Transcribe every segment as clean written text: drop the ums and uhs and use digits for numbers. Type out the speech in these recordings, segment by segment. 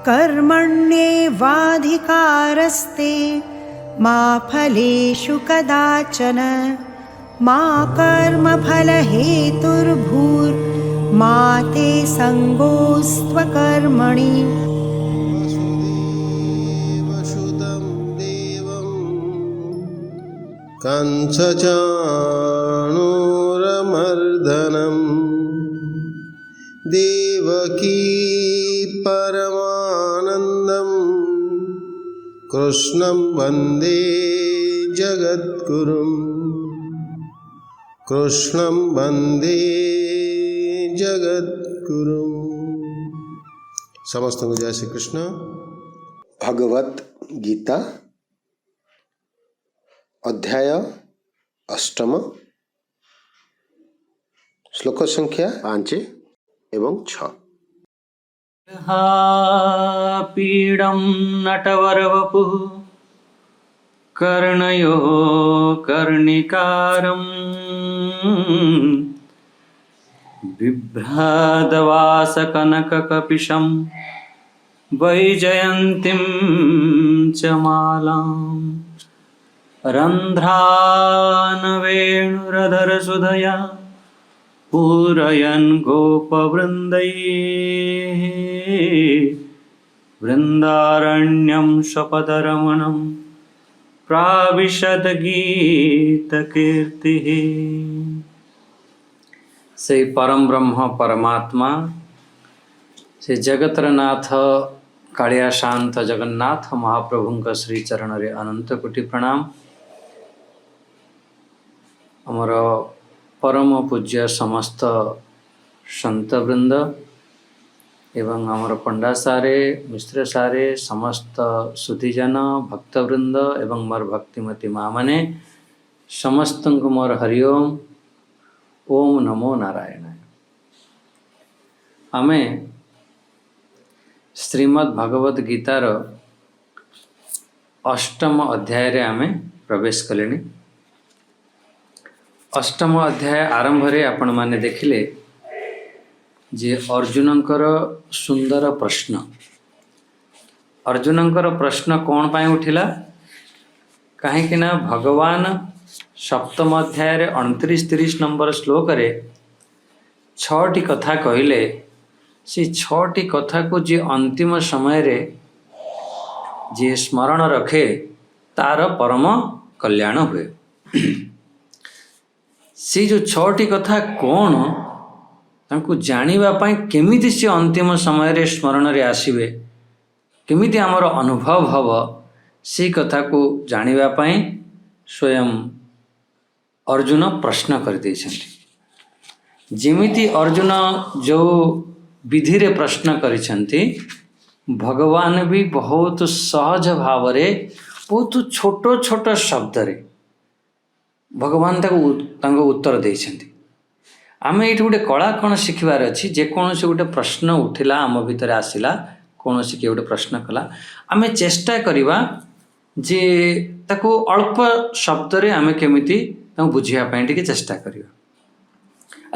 कर्मण्येवाधिकारस्ते मा फलेषु कदाचन मा कर्मफलहेतुर्भूर्मा ते सङ्गोऽस्त्वकर्मणि। वसुदेवसुतं देवं कंसचाणूरमर्दनं देवकी परमानन्दं कृष्णं वन्दे जगद्गुरुं कृष्णं वन्दे जगद्गुरुं। समस्त को जय श्री कृष्ण। भगवत गीता अध्याय अष्टम श्लोक संख्या 5 एवं 6। पीडं नटवरवपुः कर्णयो कर्णिकारं बिभ्रादवासकनककपिशं वैजयन्तीं च मालां रन्ध्रानवेणुरधरसुधया पूरयन् गोपवृन्दैः वृन्दारण्यं स्वपदरमणं प्राविशद्गीतकीर्तिः। से परम ब्रह्म परमात्मा से जगतर नाथ कालिया शांत जगन्नाथ महाप्रभु श्री चरण रे अनंत कोटि प्रणाम। आमर परम पूज्य समस्त संत वृंद एवं आमर पंडा सारे मिश्र सारे समस्त सुधीजन भक्तवृंद एवं मोर भक्तिमती माँ माने समस्त को मोर हरिओम ओम नमो नारायण। आमे श्रीमद् भगवत गीतार अष्टम अध्याय रे आमे प्रवेश कलेनी। अष्टम अध्याय आरंभ रे आपण माने देखिले जे अर्जुनंकर सुंदर प्रश्न। अर्जुनंकर प्रश्न कौन पाए उठिला कहीं ना भगवान सप्तम अध्याय रे 29-30 नंबर श्लोक रे 6टी कथा कहले। से 6टी कथा को जे अंतिम समय रे जे स्मरण रखे तार परम कल्याण हुए। से जो 6टी कथा कौन तांको जानिबा पाई केमिति से अंतिम समय रे स्मरण रे आसीबे केमिति हमर अनुभव हब से कथा को जानिबा पाई स्वयं अर्जुन प्रश्न कर देछन्ति। जेमिति अर्जुन जो विधि रे प्रश्न करिछन्ति भगवान भी बहुत सहज भाव रे बहुत छोट छोट शब्द रे भगवान तांको उत्तर देछन्ति। आमे एठी गोटे कला कौन शिखबार अच्छी जेकोसी गोटे प्रश्न उठिला आम भितर आसिला कौन किए गोटे प्रश्न कला आमे चेष्टा करिबा जे ताको अल्प शब्द रे आमे केमिति ताको बुझिया पई टिके चेष्टा करिबा।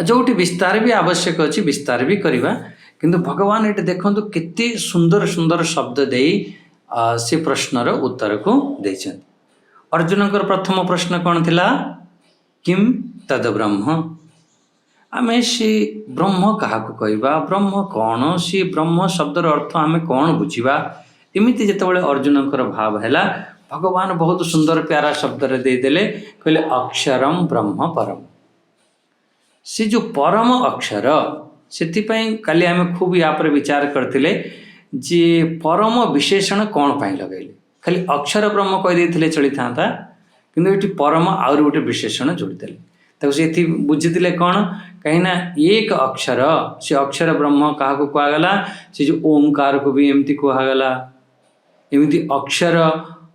जोटी विस्तार भी आवश्यक अच्छी विस्तार भी करिबा किंतु भगवान एटे देखंतु केते सुंदर सुंदर शब्द देई से प्रश्नर उत्तर को देछन। अर्जुनकर प्रथम प्रश्न कौन थिला किम तद ब्रह्म। आमे सी ब्रह्म कहा कहवा ब्रह्म कौन सी ब्रह्म शब्दर अर्थ आमे कौन बुझिबा एमिति जेतेबेले अर्जुनकर भाव हैला भगवान बहुत सुंदर प्यारा शब्द रे दे देले कहले अक्षरम ब्रह्म परम। से जो परम अक्षर से काली आमे खूब या पर विचार करथिले जे परम विशेषण कौन पाई लगैले खाली अक्षर ब्रह्म कह देथिले चली थांता किंतु एठी परम आउर गोटे विशेषण जोड़ी देले ताको से एथि बुझिथिले कौन कहीं ना एक अक्षर से अक्षर ब्रह्म कहा को कहगला से जो ओंकार को भी एमती कहगला एमती अक्षर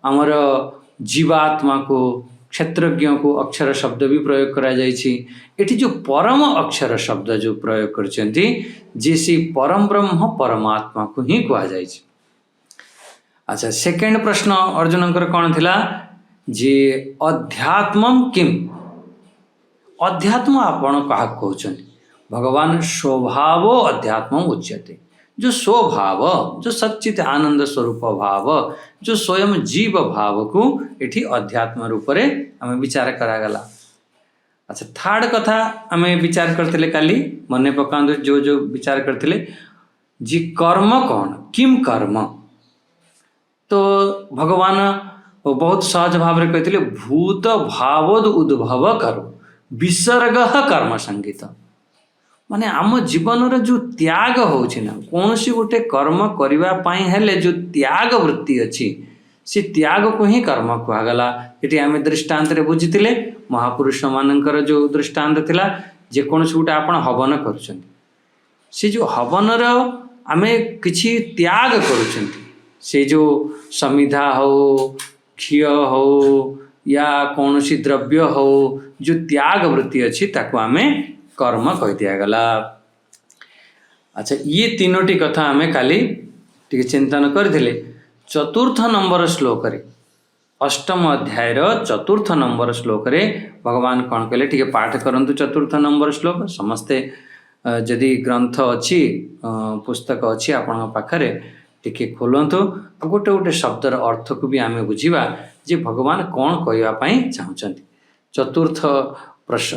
आमर जीवात्मा को क्षेत्रज्ञ को अक्षर शब्द भी प्रयोग करा जायछि। एठी जो परम अक्षर शब्द जो प्रयोग करछन्ति जेसी परम ब्रह्म परमात्मा को ही कहा जायछि। अच्छा सेकेंड प्रश्न अर्जुनकर कौन थिला जे अध्यात्मम किम अध्यात्म आपण कहा कहउछन्ति भगवान स्वभाव अध्यात्म उच्यते जो स्वभाव, जो सच्चित आनंद स्वरूप भाव, जो स्वयं जीव भाव को एठी अध्यात्म रूप रे आम विचार करागला। अच्छा, थर्ड कथा आम विचार करते काली मन पका जो जो विचार करते जी कर्म कौन, किम कर्म। तो भगवान बहुत सहज भाव में कहते भूत भावोद उद्भव करो विसर्ग कर्म संगीत। माने आम जीवन जो त्याग होछि ना, कौन सी गोटे कर्म करिवा पाई हेले जो त्याग वृत्ति अच्छी से त्याग को ही कर्म कहगला। ये आम दृष्टांत रे बुझीतिले महापुरुष मानकर जो दृष्टांत थिला, जेकोसी गोटे आपण हवन करुछंती, से जो हवनर आमे किछि त्याग करुछंती, से जो समिधा हो, घी हो या कौन सी द्रव्य हो, जो त्याग वृत्ति अच्छी ताको आमे कर्म कह दिगला। अच्छा, ये तीनोटी कथा आमे काली टिके चिंतन करथिले। चतुर्थ नंबर श्लोक रे, अष्टम अध्याय चतुर्थ नंबर श्लोक रे भगवान कौन कहले टिके पाठ करंतु। चतुर्थ नंबर श्लोक समस्ते जदि ग्रंथ अच्छी पुस्तक अच्छी आपण पाखरे टिके खोलंतु, गोटे गोटे शब्दर अर्थ को भी आमे बुझीबा जे भगवान कौन कहवा पाई चाहुचंती। चतुर्थ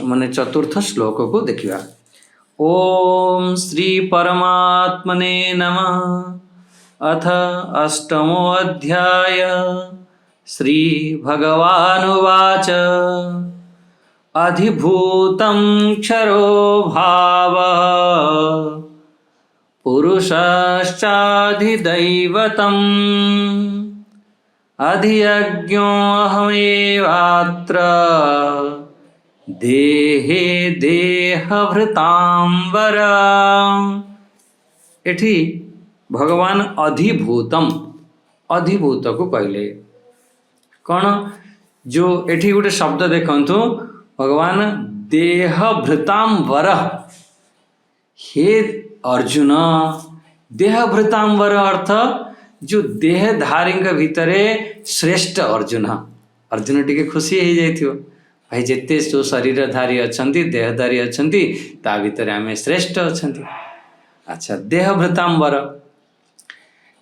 माने चतुर्थ श्लोक को देखिबा। ओम श्री परमात्मने नमः। अथ अष्टमो अध्याय। श्री भगवानुवाच अधिभूतं क्षरो भावः पुरुषश्चाधिदैवतम् अधियज्ञोऽहमेवात्र देहे देहभृतांबर। एठी भगवान अधिभूतम, अधिभूत को कहले कौन, जो एठी गोटे शब्द देखंतु भगवान देहभृतांबर। हे अर्जुन, देहभृतांबर अर्थ जो देहधारी भितरे श्रेष्ठ अर्जुन। अर्जुन टिके खुशी हो जाइथियो, भाई जेते जो शरीरधारी अछंती, देहधारी अछंती, ता भितरे आमे श्रेष्ठ अछंती। अच्छा, देहभृतांबर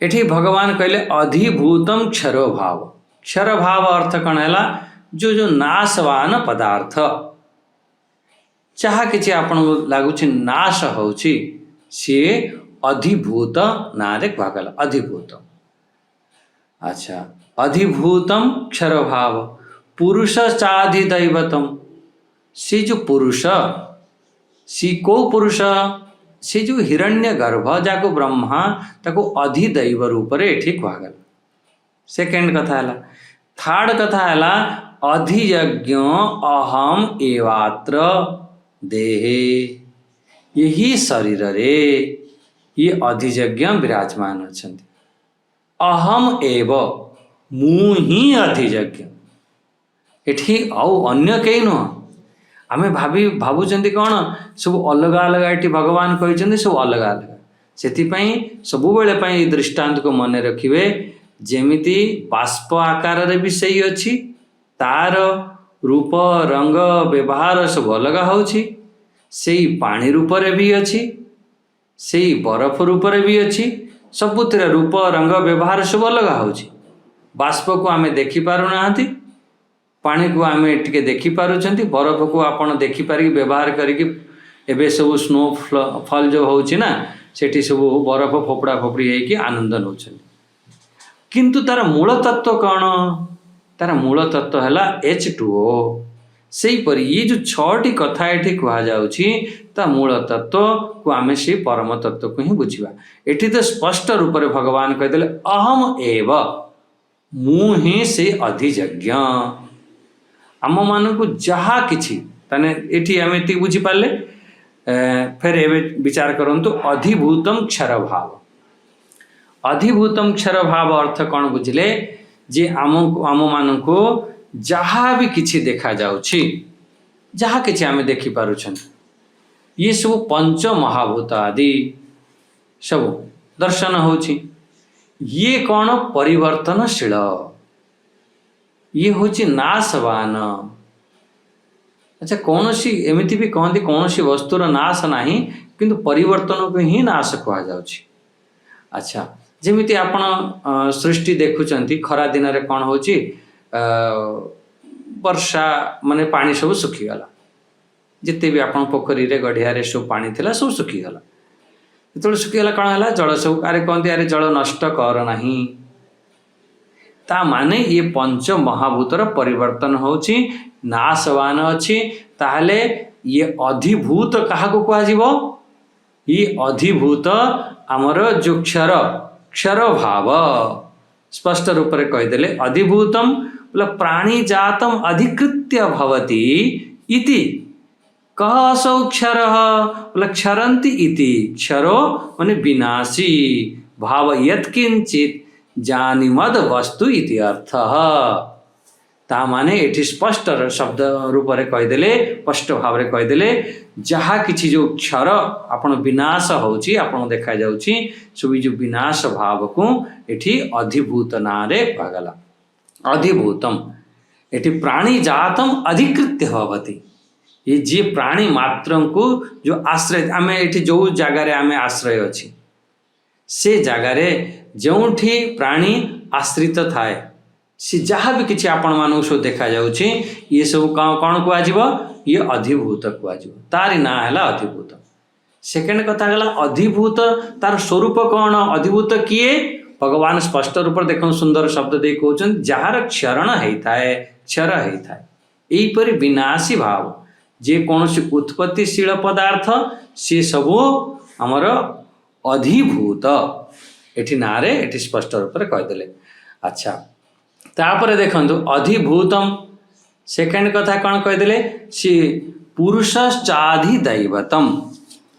एठी भगवान कहले अधिभूतम क्षरो भाव। क्षर भाव अर्थ कौन है, जो जो नाशवान पदार्थ, जहाँ किसी आपन लगुच नाश होची सी अधिभूत नारे कहगला अधिभूत। अच्छा, अधिभूतम क्षर भाव पुरुष चाधिदैवतम। से जो पुरुष, सी को पुरुष, से जो हिरण्य गर्भ जाको ब्रह्मा ताको अधिदैव रूप रे एठी कहगला। सेकेंड कथा है। थर्ड कथा है अधियज्ञ अहम एवात्र देहे। यही शरीर रे ये अधियज्ञ विराजमान अछंती। अहम एव, मु ही अधियज्ञ। एठी आउ अन्य कई नुह। आमे भावुचंती कौन सब अलग अलग एठी भगवान कहते सब अलग अलग। सेथिपाई सबुबेले पाई दृष्टांत को मन रखिवे। जेमिति बाष्प आकार रे भी सही अच्छी, तार रूप रंग व्यवहार सब अलग होची। सेई पानी रूप रे भी अच्छी, सेई बरफ रूप रे भी अच्छी। सबुतिर रूप रंग व्यवहार सब अलग होची। बाष्प को आमे देखि पारु नाहंती, पानी को आमे टिके देखि पारुचंती, बरफ को आपण देखि पारि व्यवहार करिके एबे सब स्नो फॉल जो होची ना, सेठी सब बरफ फोपड़ा फोपड़ी है कि आनंद नौछंती। किंतु तार मूल तत्व कौन, तार मूल तत्व है H2O। से पर ये जो छटी कथा ये कहुच्छी ता मूल तत्व को आमे से परम तत्व को ही बुझा। एठी तो स्पष्ट रूप से भगवान कहते अहम एव, मु ही से अधियज्ञ। आम मान को जहा किछि ताने एठी आमे ती बुझी पाले। फिर एबे विचार करंतु अधिभूतम क्षर भाव। अधिभूतम क्षर भाव अर्थ कौन बुझिले, जे आम मान को जहाँ भी किछि देखा जाउछि, जहाँ किछि आमे देखि पारुछन, ये सब पंच महाभूत आदि सब दर्शन होछि। ये कौन परिवर्तनशील, ये होछि नाशवान। अच्छा, कौन सी एमिति भी कहते कौन सी वस्तुर नाश नहीं, किंतु परिवर्तन को ही नाश कह जाउछि। ଆଚ୍ଛା, ଯେମିତି ଆପଣ ସୃଷ୍ଟି ଦେଖୁଛନ୍ତି ଖରା ଦିନରେ କ'ଣ ହେଉଛି, ବର୍ଷା ମାନେ ପାଣି ସବୁ ଶୁଖିଗଲା। ଯେତେ ବି ଆପଣ ପୋଖରୀରେ ଗଢ଼ିଆରେ ସବୁ ପାଣି ଥିଲା ସବୁ ଶୁଖିଗଲା। ଯେତେବେଳେ ଶୁଖିଗଲା କ'ଣ ହେଲା, ଜଳ ସବୁ ଆରେ କହନ୍ତି ଆରେ ଜଳ ନଷ୍ଟ କର ନାହିଁ। ତା ମାନେ ଇଏ ପଞ୍ଚ ମହାଭୂତର ପରିବର୍ତ୍ତନ ହେଉଛି, ନାଶବାନ ଅଛି। ତାହେଲେ ଇଏ ଅଧିଭୂତ କାହାକୁ କୁହାଯିବ? ଇଏ ଅଧିଭୂତ ଆମର ଯେଉଁ କ୍ଷର ଭାବ ସ୍ପଷ୍ଟ ରୂପରେ କହିଦେଲେ ଅଧିଭୂତମ ବୋଲେ ପ୍ରାଣୀ ଜାତମ ଅଧିକୃତ୍ୟ ଭବତି ଇତି। कह असौ क्षर बोले क्षरन्ति इति। क्षरो माने विनाशी भाव यत्किंचित जानिमद वस्तु इति अर्थः। ता माने एठी स्पष्ट शब्द रूप रे कहिदेले, स्पष्ट भाव रे कहिदेले, जहा किछि जो क्षर आपण विनाश होउची आपण देखा जाउची सुबि जो विनाश भाव को एठी अधिभूत नारे कहगला। अधिभूतम एठी प्राणी जातम अधिकृत्य भवति। ये जी प्राणी मात्र को जो आश्रय आम ये जो जगार आम आश्रय अच्छी से जगार जोठी प्राणी आश्रित थाए सी जहाँ भी किसी आपण मानक सब देखा जाउछि ये सब कौन कहुआ, ये अधिभूत कहुआ, तारी ना है अधिभूत। सेकेंड कथा गला अधिभूत तार स्वरूप कौन? अधिभूत किए? भगवान स्पष्ट रूप देख सुंदर शब्द दे कहते जार क्षरण होता है, क्षर होता है। यहीपरि विनाशी भाव जे कौन सी उत्पत्तिशील पदार्थ सी सबू आमर अधिभूत एठी नारे एठी स्पष्ट रूप से कहीदेले। अच्छा, तापर देखंतु अधिभूतम सेकेंड कथा कौन कहीदेले, सी पुरुषश्चाधिदैवतम।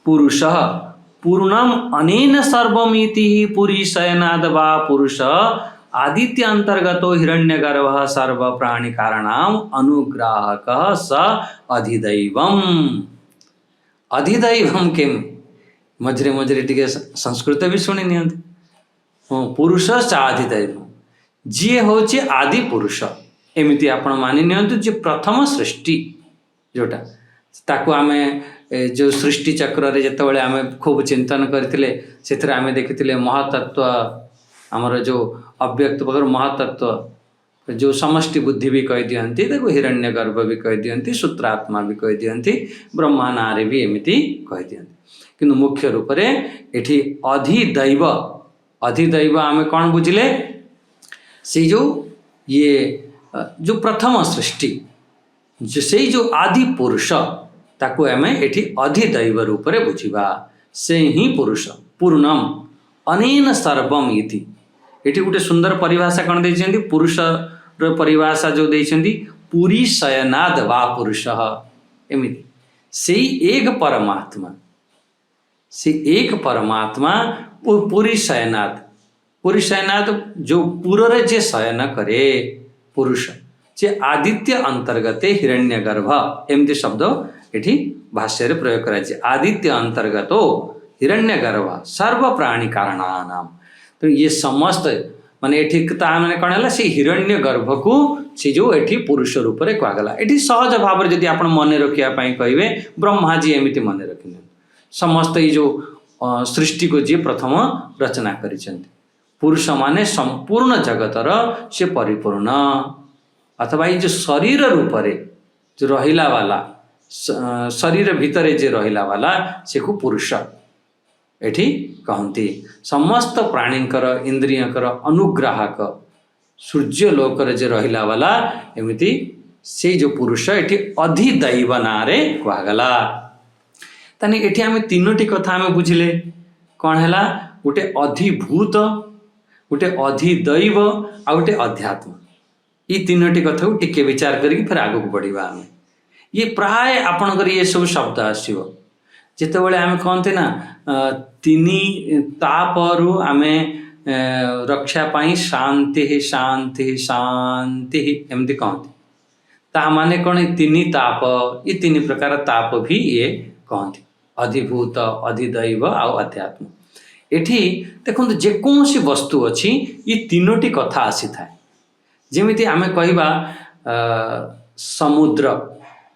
पुरुष पूर्णम अनेन सर्वमिति पुरीशयनाद वा पुरुष आदित्य अंतर्गतो हिरण्यगर्भ सर्व प्राणी कारणाम अनुग्राहक स अधिदैवम। अधिदैवम के मझे मझे टिके संस्कृत भी शुणी नि। पुरुष अधिदैवम जी होची आदि पुरुष एमती आपण मानि नियंतु जे प्रथम सृष्टि जोटा ताकू आमे जो सृष्टि चक्र रे जेतेबेले आमे खूब चिंतन करथिले सेथरे आमे देखिथिले महातत्व आमर जो अव्यक्त प्रकार महातत्व जो समष्टि बुद्धि भी कह दियंती, देखो हिरण्यगर्भ भी कह दियंती, सूत्रात्मा भी कह दियंती, ब्रह्मा नारी भी एमती कह दियंती। किंतु मुख्य रूप से एठी अधिदैव अधिदैव आमे कौन बुझिले, से जो ये जो प्रथम सृष्टि जो से जो आदि पुरुष ताकू आमे एठी अधिदैव रूप से बुझिबा। से ही पुरुष पूर्णम अनेन सर्वम इति। एठी गोटे सुंदर परिभाषा कौन देइछन्ति, पुरुष परिभाषा जो देइछन्ति पुरी शयनाद वा पुरुष एमिति। से एक परमात्मा, से एक परमात्मा पुरी शयनाद जो पुररे जे शयन करे पुरुष जे आदित्य अंतर्गते हिरण्यगर्भ एमती शब्द एठी भाष्य रे प्रयोग कराइछे। आदित्य अंतर्गतो हिरण्यगर्भ सर्व प्राणी कारणानाम। तो ये समस्त माने एठी मैंने कौन है से हिरण्य गर्भ को से जो एठी पुरुष रूप से कहगला। एठी सहज भाव में जदि आपण मन रखिया कहे ब्रह्मा जी एमती मन रखिने समस्त ये जो सृष्टि को जी प्रथम रचना करिसेंति। पुरुष माने संपूर्ण जगतर से परिपूर्ण अथवा ये जो शरीर रूप से जो रहिला वाला शरीर भितर जे रहिला वाला से को पुरुष एठी कहती। समस्त प्राणींकर इंद्रियकर अनुग्राहक सूर्य लोकर जे रहिला वाला एमिति से जो पुरुष एठी अधिदैव नारे कहगला। तानी एठी आमे तीनोटी कथा आमे बुझिले कौन हैला, गोटे अधिभूत, गोटे अधिदैव आ गोटे अध्यात्म। ये तीनोटी कथा को टिके विचार करके फिर आगू बढ़िबा। आमे ये प्राय आपणकर ये सब शब्द आसीबो जेतेबेले आमे कहते ना तिनी तापरु आमे रक्षा पाई शांति शांति शांति एमती कहते। ता माने कौन तीनी ताप ये तीन प्रकार ताप भी ये कहते अधिभूत अधिदैव आ अध्यात्म। एठी देखो जेकोसी वस्तु अच्छी ये तीनोटी कथा आसी थाए। जेमिति आमे कहबा समुद्र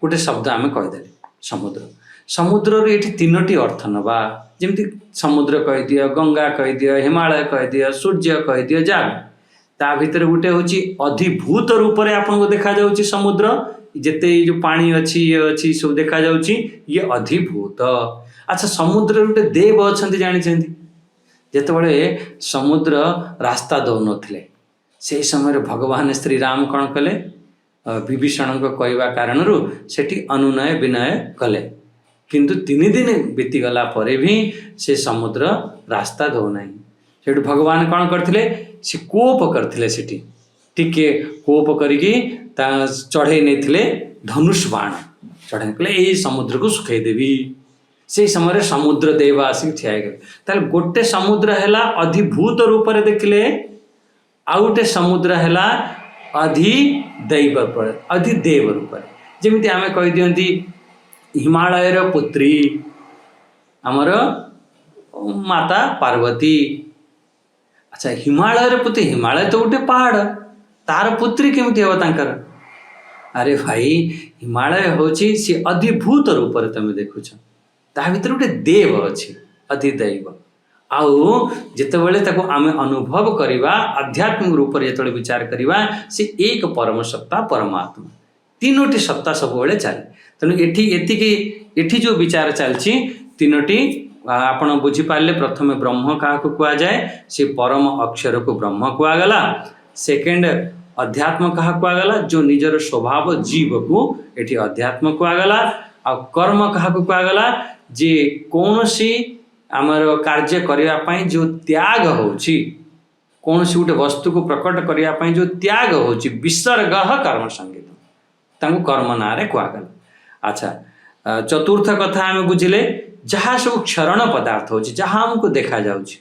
गोटे शब्द आमे कहीदेले समुद्र समुद्र ये तीनोटी अर्थ नवा जमी समुद्र कहीदि गंगा कहीदि हिमालय कहीदि सूर्य कहीदि जाग ता भितर गोटे हूँ अधिभूत रूप से आपको देखा जाउछि समुद्र जिते जो पानी अच्छी ये अच्छी सब देखा जाउछि ये अधिभूत। अच्छा समुद्र गोटे देव अच्छा जानी जितेबले समुद्र रास्ता दौन से समय भगवान श्री राम कौन कले विभीषण को कहवा कारण सेठी अनुनय विनय कले किंतु 3 दिन बीतीगला पर भी से समुद्र रास्ता दौना से भगवान कौन करते से कोप करते सेठी टिके कोप करिकी चढ़ई नहीं धनुष बाण चढ़ई कहले यही समुद्र को सुखई देवी से समय समुद्र देव आसिक ठिया गले गोटे समुद्र है अधिभूत रूप से देखले आउ गोटे समुद्र है अधिदैव अधिदेव रूप जमी आम कही दियंती हिमालयर पुत्री आमर माता पार्वती। अच्छा हिमालयर पुत्री हिमालय तो गोटे पहाड़ तार पुत्री केमती हे तांकर अरे भाई हिमालय हूँ सी अधिभूत रूप से तुम देखुच ता भीतर गोटे देव अच्छी अधिदैव आउ जितेबले ताको आमे अनुभव करिबा आध्यात्मिक रूप से जितेबले विचार करिबा से एक परम सत्ता परमात्मा तीनोटी सत्ता सब बेले चले तेणु एठी जो विचार चलछि तीनोटी आपण बुझी पारे प्रथम ब्रह्म क्या कुआ जाए से परम अक्षर को ब्रह्म कुआगला सेकेंड अध्यात्म क्या कुआगला जो निजर स्वभाव जीव को एठी अध्यात्म कुआगला आ कर्म क्या कुआगला जे कौनसी आमर कार्य करने जो त्याग होची कौन सी गोटे वस्तु को प्रकट करने जो त्याग होची विसर्ग कर्म संगीत तांको कर्म ना रे कुआगला। अच्छा चतुर्थ कथा आम बुझिले जहाँ सब क्षरण पदार्थ होची जहाँ हमको देखा जाउची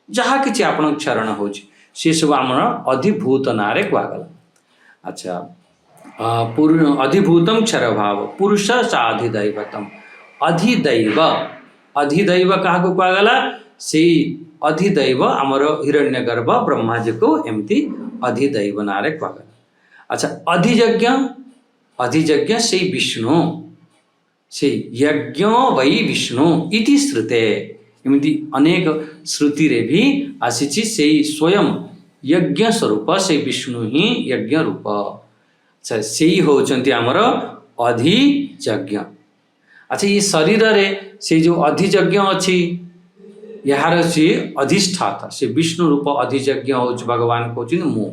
जहाँ किछि आपण क्षरण होची से सब आमर अधिभूत ना रे कुआगला। अच्छा अधिभूतम क्षर भाव पुरुष साधिदैवतम अधिदैव अधिदैव क्या कुआगला से अधिदैव आमर हिरण्यगर्भ ब्रह्मा जी को एमती अधिदैव ना रे कुआगला। अच्छा अधियज्ञ अधियज्ञ से विष्णु से यज्ञ वै विष्णु इति श्रुते एमती अनेक श्रुति रे भी आसीछि से स्वयं यज्ञ स्वरूप से विष्णु ही यज्ञ रूप। अच्छा से होचंती आमर अधियज्ञ। अच्छा ये शरीर रे से जो अधियज्ञ अच्छी यार सी अधिष्ठाता से विष्णु रूप अधियज्ञ हो भगवान कहते मु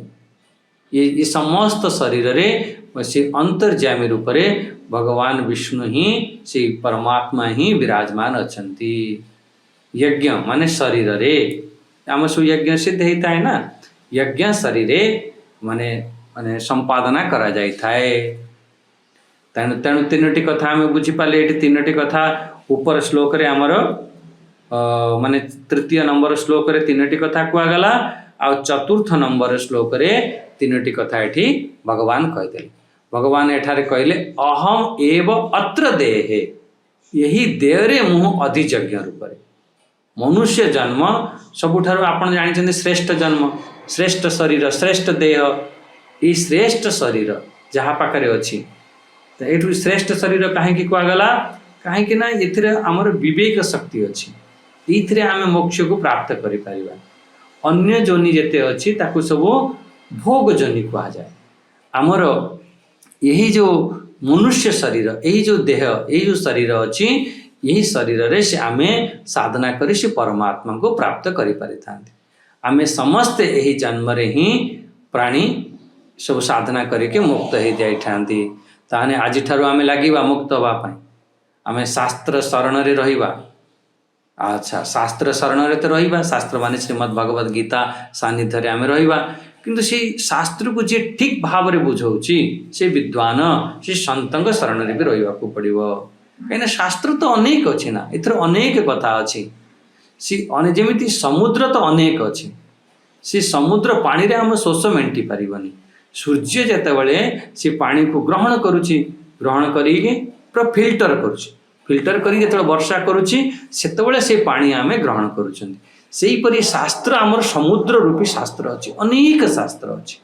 ये समस्त शरीर रे से अंतर्जामी रूप रे भगवान विष्णु ही से परमात्मा ही विराजमान अच्छन्ति। यज्ञ माने शरीर रे आम सब यज्ञ सिद्ध होता है ना यज्ञ शरीर माने माने संपादना करा जाय थाए तेणु तेणु तीनोटी कथा आम बुझीपारे ये तीनोटी कथा ऊपर श्लोक रे आमर माने तृतीय नंबर श्लोक रे तीनोटी कथा कुआगला आ चतुर्थ नंबर श्लोक रे तीनोटी कथा एठी भगवान कहते भगवान एठारे कहले अहम एव अत्र देहे यही देह रे मुह अधियज्ञ रूप रे मनुष्य जन्म सबुठारु आपण जानिछन्ति श्रेष्ठ जन्म श्रेष्ठ शरीर श्रेष्ठ देह ये श्रेष्ठ शरीर जहाँ पाखरे अच्छी ये श्रेष्ठ शरीर कहीं कुआगला कहीं ना ये आमर विवेक शक्ति अच्छी ये आम मोक्ष को प्राप्त करें अन्य जोनि जेते अच्छी ताकू सब भोग जोनि कह जाए आमर यही जो मनुष्य शरीर यही जो देह यही जो शरीर अच्छी यही शरीर रे से आमे साधना करी से परमात्मा को प्राप्त करि परिथांते आमे समस्त यही जन्म रे ही प्राणी सब साधना करके मुक्त हो जाइठांती ताने आज ठारू आमे लागिबा मुक्त होबा पई आमे शास्त्र शरण रे रहिबा। अच्छा शास्त्र शरण रे तो रहिबा शास्त्र माने श्रीमद् भगवत गीता सानिध्य रे आमे रहिबा किंतु से शास्त्र को जे ठीक भाव रे बुझौची से विद्वान से संतंग शरण रे भी रहिबा को पड़िबो कहीं शास्त्र तो अनेक अच्छी ना इथर अनेक कथा अच्छी सी जमी समुद्र तो अनेक अच्छी सी समुद्र पानी रे हम शोष मेंटी पारिबनी सूर्य जेतेबेले सी पानी को ग्रहण करुची ग्रहण करिके पूरा फिल्टर करुची फिल्टर करी जेतेबेले वर्षा करुची सेतेबेले से पानी आमे ग्रहण करूछंती सेही परि शास्त्र हमर समुद्र रूपी शास्त्र अच्छी अनेक शास्त्र अच्छी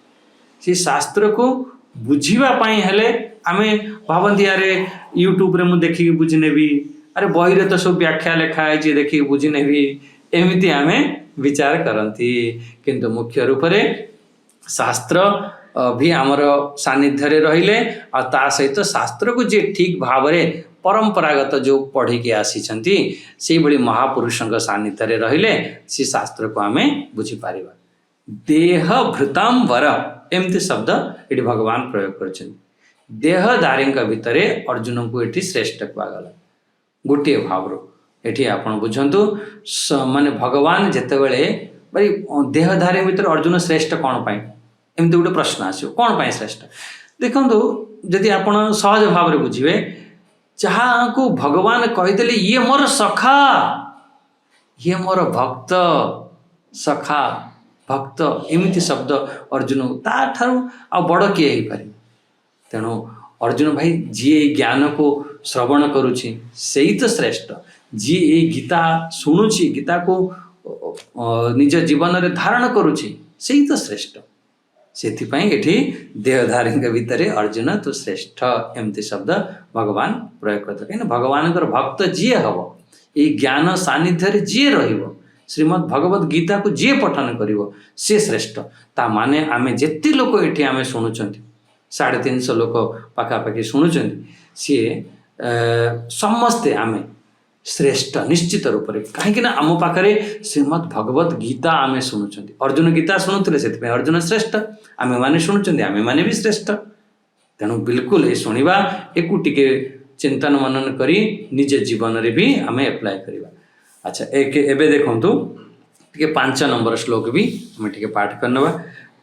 से शास्त्र को बुझीबा पाई हेले आमे भावंती यारे यूट्यूब रे मु देखिकी बुझनेबी अरे बही तो सब व्याख्या लिखाई देखिए बुझी नेबी एमती आम विचार करती किंतु मुख्य रूप से शास्त्र भी आमर सानिध्य रहिले आ ता सहित शास्त्र को जे ठीक भाव में परंपरागत जो पढ़ी के आसी से भली महापुरुषों सानिध्य रहिले सी शास्त्र को आम बुझीपर देह भृताम वर एमती शब्द ये भगवान प्रयोग कर देहधारी भितर अर्जुन को ये श्रेष्ठ कहगला गोटे भाव ये आप बुझंतु माने भगवान जितेबले भाई देहधारी भितर अर्जुन श्रेष्ठ कौन पाई एमती गोटे प्रश्न आसो कौन पाई श्रेष्ठ देखु जदि आप सहज भाव में बुझे जहाँ को भगवान कहीदेले ये मोर सखा ये मोर भक्त सखा भक्त एमती शब्द अर्जुन ताठारू आ बड़ किए हो पारे तेणु अर्जुन भाई जी ज्ञान को श्रवण करुछि सेही तो श्रेष्ठ जी ये गीता शुणुछि गीता को निज जीवन में धारण करुछि सेही तो श्रेष्ठ से देहधारी भितर अर्जुन तो श्रेष्ठ एमती शब्द भगवान प्रयोग करते कहीं भगवान भक्त जी हम ये ज्ञान सानिध्य जी रहिबो श्रीमद् भगवत गीता को जी पठन करिवो से श्रेष्ठ ता माने आमे जेते लोक एठी आमे शुणुचंती 350 लोक पाखापाखि शुणुचंती सी समस्ते आमे श्रेष्ठ निश्चित रूप से कहीं आम पाखे श्रीमद् भगवत गीता आमे शुणुचंती अर्जुन गीता शुणुले से अर्जुन श्रेष्ठ आमे माने शुणुचंती आमे माने भी श्रेष्ठ तेणु बिल्कुल ये शुणा एक टिके चिंतन मनन करी निज जीवन रे भी आमे अप्लाई करवा अच्छा एक एबे देखंतु टिके 5 नंबर श्लोक भी आमे टिके पाठ करनवा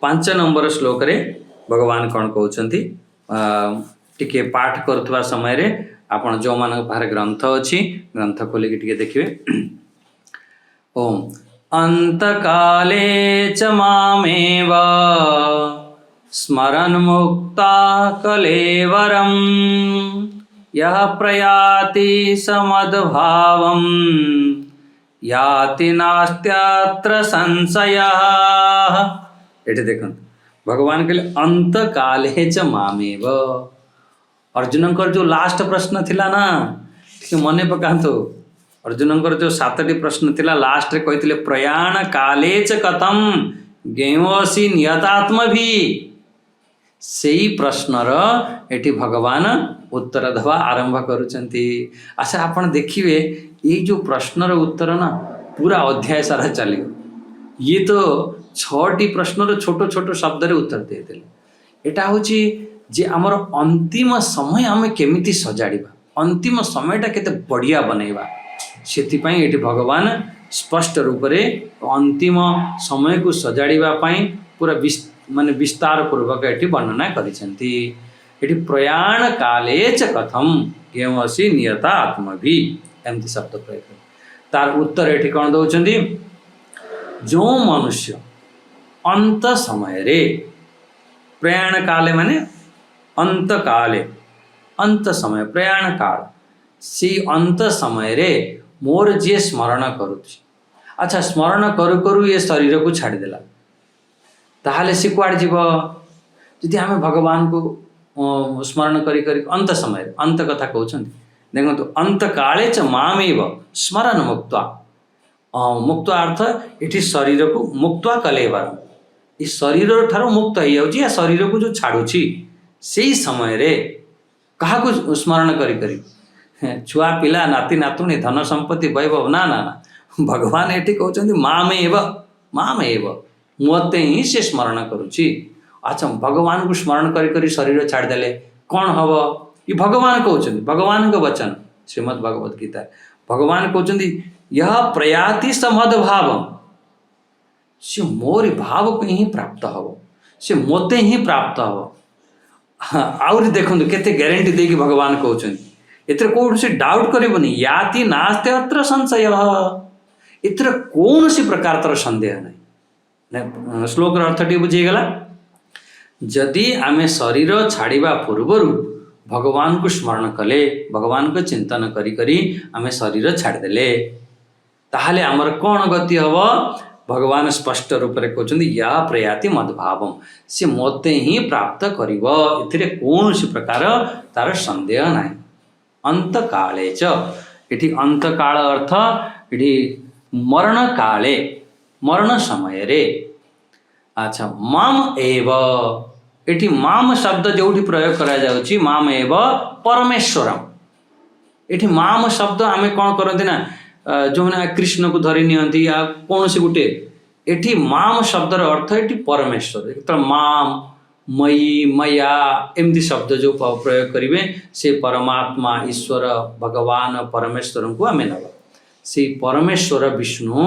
5 नंबर श्लोक रे भगवान कौन कहउचंती टिके पाठ करथवा समय रे आपण जो मान पारे ग्रंथ अच्छी ग्रंथ खोलिक टिके देखिए ओम अंत काले च मामेव स्मरन् मुक्ता कलेवरम यह प्रयाति समद्भावम याति नास्त्यत्र संशयः एटे देखंत भगवान कहले अंत काले च मामेव अर्जुन जो लास्ट प्रश्न थिला ना ठीक मने पकांतो अर्जुन जो 7टी प्रश्न थिला लास्ट रे कहते प्रयाण काले च कथम गेयोसी नियतात्म भी सेही प्रश्नर एटी भगवान उत्तर दवा आरंभ करुचंती अच्छा आपण देखिए ये जो प्रश्नर उत्तर ना पूरा अध्याय सारा चलियो ये तो 6टी प्रश्नर छोट छोट शब्द रे उत्तर देते एटा होची जे आमर अंतिम समय आम केमिति सजाड़िबा अंतिम समयटा केते बढ़िया बनैबा सेथिपाई एटी भगवान स्पष्ट रूप रे अंतिम समय को सजाड़िबा पाई पूरा माने विस्तार पूर्वक एटी वर्णना करिसेंती एटी प्रयाण काले च कथम गेमसी नियता आत्मभि एमती शब्द प्रयोग तार उत्तर एटी कोन दउचंदी जो मनुष्य अंत समय रे प्रयाण काले माने अंत काले अंत समय प्रयाण काल सी अंत समय रे मोर जे स्मरण करुछि अच्छा स्मरण करू करू ये शरीर को छाड़देला ताहले सी कुआड़ जीव यदि आम भगवान को स्मरण करी करी अंत समय अंत कथा कहउछन्ति देखो अंत काले च मामेव स्मरण मुक्त्वा मुक्त्वा अर्थ इठी शरीर को मुक्त्वा कलेवर इस शरीर ठारो मुक्त हो जाउछि या शरीर को जो छाड़ुछि सेही समय रे कहा को स्मरण करी करी छुआ पिला नाती नातुणी धन संपत्ति वैभव ना ना ना भगवान एठी कहउछन्ति मामेव मामेव मते ही से स्मरण करुछि अच्छा भगवान को स्मरण करी करी शरीर छाड़ देले कौन हब ये भगवान कहउछन्ति भगवान का वचन श्रीमद् भगवत गीता भगवान कहउछन्ति यह प्रयाति समद भाव से मोर भाव को ही प्राप्त हब से मते ही प्राप्त हब आउरी देखंतु केते ग्यारंटी देकी भगवान कहउछन्ति एतर कोड से डाउट करबनी याति नास्ते अत्र संशयः एतर कौनसी प्रकार तर संदेह नहीं श्लोक अर्थ टी बुझीगला जदि आमे शरीर छाड़िबा पूर्वरु भगवान को स्मरण कले भगवान को चिंतन करी करी आमे शरीर छाड़देले ताहले आमर कौन गति हब भगवान स्पष्ट रूप से कहते या प्रयाति मद्भावम से मते ही प्राप्त करिव एथिरे कौनसी प्रकार तार संदेह नहीं अंत काले च ଏଠି ଅନ୍ତ କାଳ ଅର୍ଥ ଏଠି ମରଣ କାଳେ, ମରଣ ସମୟରେ। ଆଚ୍ଛା, ମାମ ଏବ, ଏଠି ମାମ ଶବ୍ଦ ଯୋଉଠି ପ୍ରୟୋଗ କରାଯାଉଛି, ମାମ ଏବ ପରମେଶ୍ୱରମ। ଏଠି ମାମ ଶବ୍ଦ ଆମେ କ'ଣ କରନ୍ତି ନା, ଯେଉଁମାନେ କୃଷ୍ଣକୁ ଧରି ନିଅନ୍ତି ଆଉ କୌଣସି ଗୋଟେ, ଏଠି ମାମ ଶବ୍ଦର ଅର୍ଥ ଏଠି ପରମେଶ୍ୱର। ଯେତେବେଳେ ମାମ, ମୟୀ, ମୟା ଏମିତି ଶବ୍ଦ ଯେଉଁ ପ୍ରୟୋଗ କରିବେ, ସେ ପରମାତ୍ମା, ଈଶ୍ୱର, ଭଗବାନ, ପରମେଶ୍ୱରଙ୍କୁ ଆମେ ନେବା। ସେଇ ପରମେଶ୍ୱର ବିଷ୍ଣୁ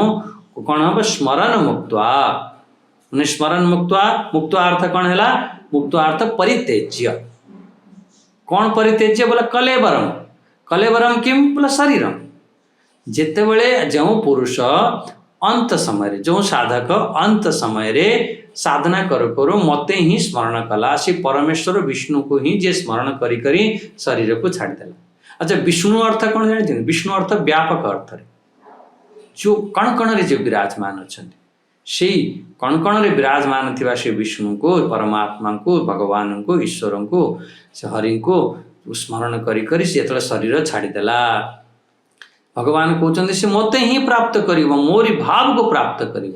କ'ଣ ହେବ? ସ୍ମରଣ ମୁକ୍ତ୍ୱା, ମାନେ ସ୍ମରଣ ମୁକ୍ତ୍ୱା, ମୁକ୍ତ ଅର୍ଥ କ'ଣ ହେଲା? ମୁକ୍ତ ଅର୍ଥ ପରିତ୍ୟଜ୍ୟ। କ'ଣ ପରିତ୍ୟଜ୍ୟ ବୋଲେ? କଲେବରମ। କଲେବରମ କିମ୍ ବୋଲେ ଶରୀରମ। ଯେତେବେଳେ ଯେଉଁ ପୁରୁଷ ଅନ୍ତ ସମୟରେ, ଯେଉଁ ସାଧକ ଅନ୍ତ ସମୟରେ ସାଧନା କରୁ କରୁ ମୋତେ ହିଁ ସ୍ମରଣ କଲା, ସେ ପରମେଶ୍ୱର ବିଷ୍ଣୁକୁ ହିଁ ଯିଏ ସ୍ମରଣ କରି କରି ଶରୀରକୁ ଛାଡ଼ିଦେଲା। ଆଚ୍ଛା, ବିଷ୍ଣୁ ଅର୍ଥ କ'ଣ ଜାଣିଛନ୍ତି? ବିଷ୍ଣୁ ଅର୍ଥ ବ୍ୟାପକ ଅର୍ଥରେ, ଯେଉଁ କଣକଣରେ ଯେଉଁ ବିରାଜମାନ ଅଛନ୍ତି, ସେଇ କଣକଣରେ ବିରାଜମାନ ଥିବା ସେ ବିଷ୍ଣୁଙ୍କୁ, ପରମାତ୍ମାଙ୍କୁ, ଭଗବାନଙ୍କୁ, ଈଶ୍ୱରଙ୍କୁ, ସେ ହରିଙ୍କୁ ସ୍ମରଣ କରି କରି ସେ ଯେତେବେଳେ ଶରୀର ଛାଡ଼ିଦେଲା, ଭଗବାନ କହୁଛନ୍ତି ସେ ମୋତେ ହିଁ ପ୍ରାପ୍ତ କରିବ, ମୋରି ଭାବକୁ ପ୍ରାପ୍ତ କରିବ,